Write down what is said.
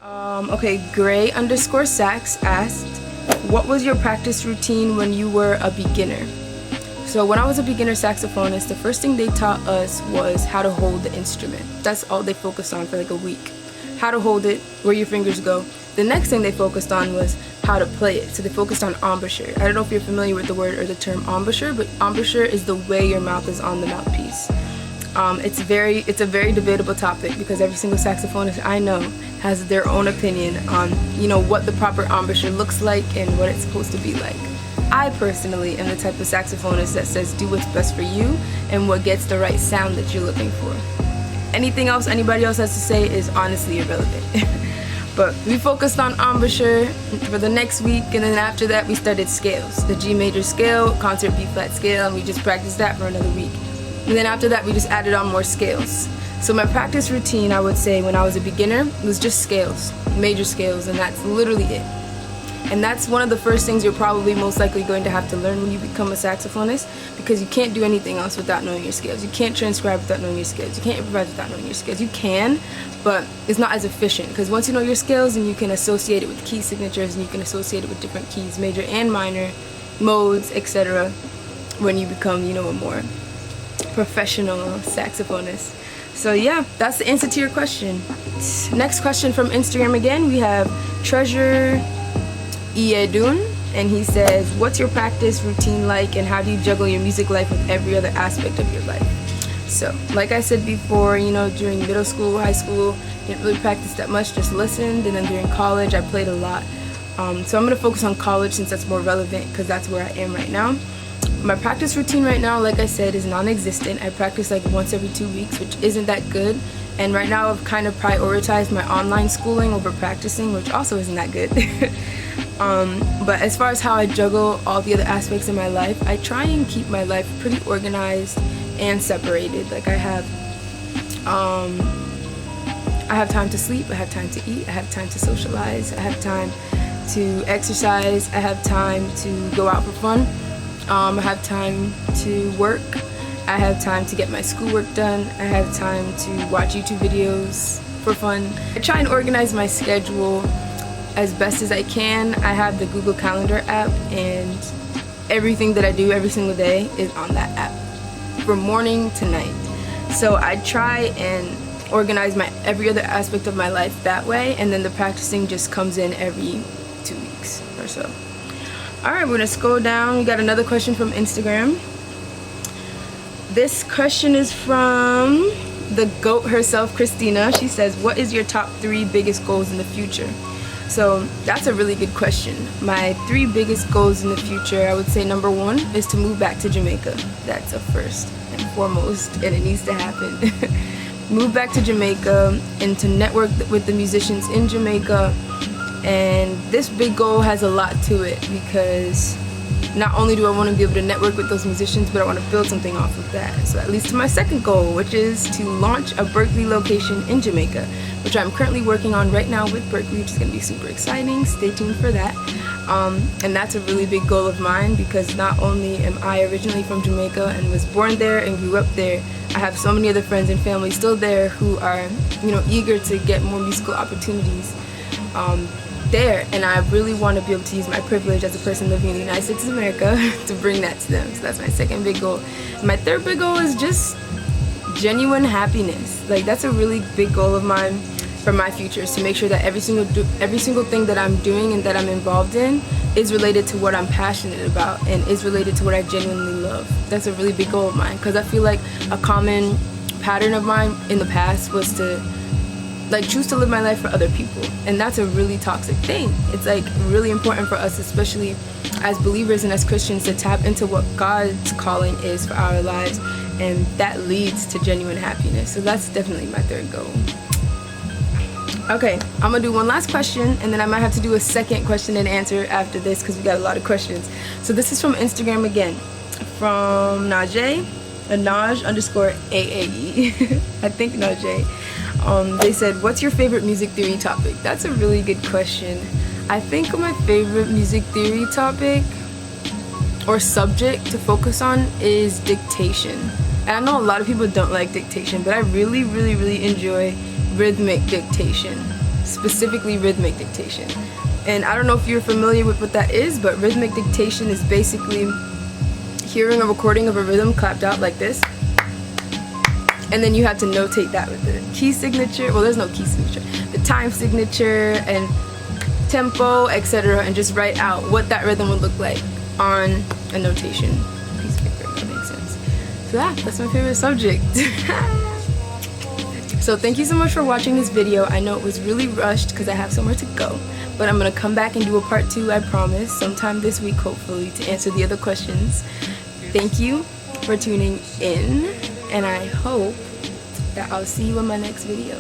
Okay, Gray_Sax asked, what was your practice routine when you were a beginner? So when I was a beginner saxophonist, the first thing they taught us was how to hold the instrument. That's all they focused on for like a week. How to hold it, where your fingers go. The next thing they focused on was how to play it. So they focused on embouchure. I don't know if you're familiar with the word or the term embouchure, but embouchure is the way your mouth is on the mouthpiece. It's a very debatable topic because every single saxophonist I know has their own opinion on, what the proper embouchure looks like and what it's supposed to be like. I personally am the type of saxophonist that says do what's best for you and what gets the right sound that you're looking for. Anything else anybody else has to say is honestly irrelevant. But we focused on embouchure for the next week, and then after that we started scales. The G major scale, concert B flat scale, and we just practiced that for another week. And then after that we just added on more scales. So my practice routine, I would say, when I was a beginner was just scales, major scales, and that's literally it. And that's one of the first things you're probably most likely going to have to learn when you become a saxophonist, because you can't do anything else without knowing your scales. You can't transcribe without knowing your scales. You can't improvise without knowing your scales. You can, but it's not as efficient, because once you know your scales, then you can associate it with key signatures, and you can associate it with different keys, major and minor, modes, etc. when you become, a more professional saxophonist. So yeah, that's the answer to your question. Next question from Instagram again, we have Treasure Iedun, and he says, what's your practice routine like and how do you juggle your music life with every other aspect of your life? So like I said before, during middle school, high school, didn't really practice that much, just listened, and then during college I played a lot. So I'm going to focus on college since that's more relevant because that's where I am right now. My practice routine right now, like I said, is non-existent. I practice like once every 2 weeks, which isn't that good. And right now I've kind of prioritized my online schooling over practicing, which also isn't that good. But as far as how I juggle all the other aspects of my life, I try and keep my life pretty organized and separated. Like I have time to sleep, I have time to eat, I have time to socialize, I have time to exercise, I have time to go out for fun, I have time to work, I have time to get my schoolwork done, I have time to watch YouTube videos for fun. I try and organize my schedule as best as I can. I have the Google Calendar app, and everything that I do every single day is on that app from morning to night. So I try and organize every other aspect of my life that way, and then the practicing just comes in every 2 weeks or so. Alright, we're gonna scroll down. We got another question from Instagram. This question is from the GOAT herself, Christina. She says, what is your top 3 biggest goals in the future? So that's a really good question. My 3 biggest goals in the future, I would say number 1 is to move back to Jamaica. That's a first and foremost, and it needs to happen. Move back to Jamaica and to network with the musicians in Jamaica. And this big goal has a lot to it because not only do I want to be able to network with those musicians, but I want to build something off of that. So that leads to my second goal, which is to launch a Berkeley location in Jamaica, which I'm currently working on right now with Berkeley, which is going to be super exciting. Stay tuned for that. And that's a really big goal of mine because not only am I originally from Jamaica and was born there and grew up there, I have so many other friends and family still there who are, eager to get more musical opportunities there, and I really want to be able to use my privilege as a person living in the United States of America to bring that to them. So that's my second big goal. My third big goal is just genuine happiness. Like that's a really big goal of mine for my future, is to make sure that every single thing that I'm doing and that I'm involved in is related to what I'm passionate about and is related to what I genuinely love. That's a really big goal of mine because I feel like a common pattern of mine in the past was to choose to live my life for other people, and that's a really toxic thing. It's really important for us, especially as believers and as Christians, to tap into what God's calling is for our lives, and that leads to genuine happiness. So that's definitely my third goal. Okay, I'm gonna do one last question, and then I might have to do a second question and answer after this because we got a lot of questions. So this is from Instagram again, from Najee, Naj_AAE. I think Najee. They said, what's your favorite music theory topic? That's a really good question. I think my favorite music theory topic or subject to focus on is dictation. And I know a lot of people don't like dictation, but I really, really, really enjoy rhythmic dictation. specifically rhythmic dictation. And I don't know if you're familiar with what that is, but rhythmic dictation is basically hearing a recording of a rhythm clapped out like this, and then you have to notate that with the key signature. Well, there's no key signature, the time signature and tempo, etc., and just write out what that rhythm would look like on a notation piece of paper, if that makes sense. So yeah, that's my favorite subject. So thank you so much for watching this video. I know it was really rushed because I have somewhere to go, but I'm gonna come back and do a part 2, I promise, sometime this week hopefully, to answer the other questions. Thank you for tuning in, and I hope that I'll see you in my next video.